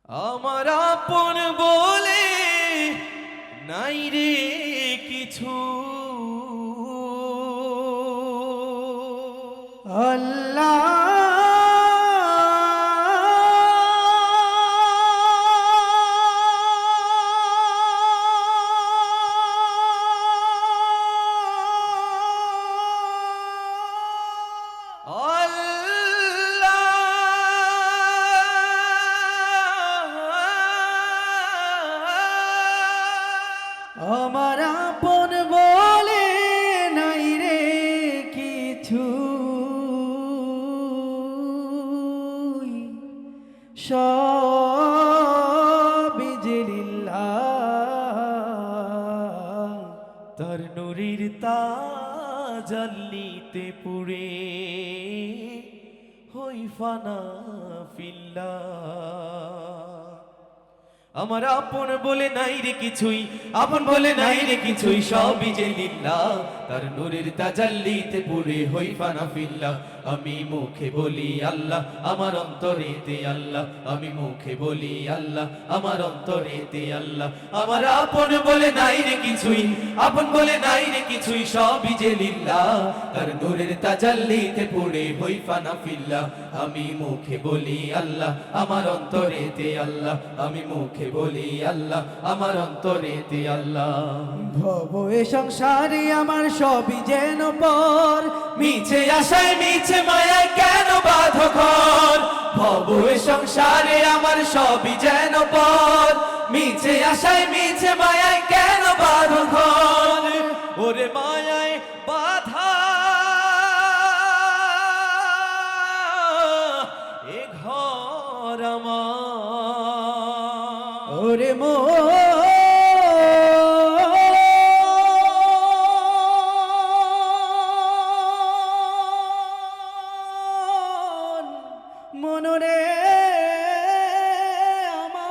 আমার আপন বলে নাই রে কিছু, আল্লাহ আমার আপন বলে নাই রে কিছু, সবই যে লিল্লাহ, তার নূরের তাজাল্লিতে পুরে হই ফানা ফিল্লাহ। আমার আপন বলে নাই রে কিছুই, আপন বলে নাই রে কিছুই, সবই যে লিল্লাহ, তার নূরের তাজাল্লিতে পুরে হই ফানা ফিল্লাহ। আমি মুখে বলি আল্লাহ, আমার অন্তরেতে আল্লাহ, আমি মুখে বলি আল্লাহ, আমার অন্তরেতে আল্লাহ। আমার আপন বলে নাই রে কিছুই, আপন বলে নাই রে কিছুই, সবই যে লিল্লাহ, তার নূরের তাজাল্লিতে পুরে হই ফানা ফিল্লাহ। আমি মুখে বলি আল্লাহ, আমার অন্তরেতে আল্লাহ, আমি মুখে বলি আল্লাহ, আমার অন্তরেতে আল্লাহ। ভব এ সংসারে আমার সবই যেন পর, মিছে আশায় মিছে মায়ায় কেন বাঁধো ঘর, ভব এ সংসারে আমার সবই যেন পর, মিছে আশায় মিছে মায়ায় কেন বাঁধো ঘর। ওরে মায়ায় বাধা এ ঘর আমার, ওরে মনরে আমার,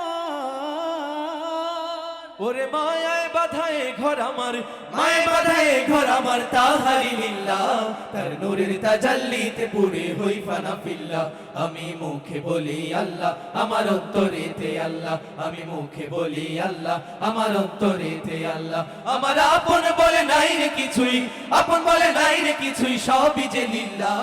ওরে মায়ায় বাধায় ঘর আমার, মায়ায় বাধায় ঘর আমার, তাহারি লিল্লাহ, তার নূরের তাজাল্লিতে পুরে হই ফানা ফিল্লাহ। আমি মুখে বলি আল্লাহ, আমার অন্তরেতে আল্লাহ, আমি মুখে বলি আল্লাহ, আমার অন্তরেতে আল্লাহ। আমার আপন বলে নাই রে কিছুই, আপন বলে নাই রে কিছুই, সবই যে লিল্লাহ।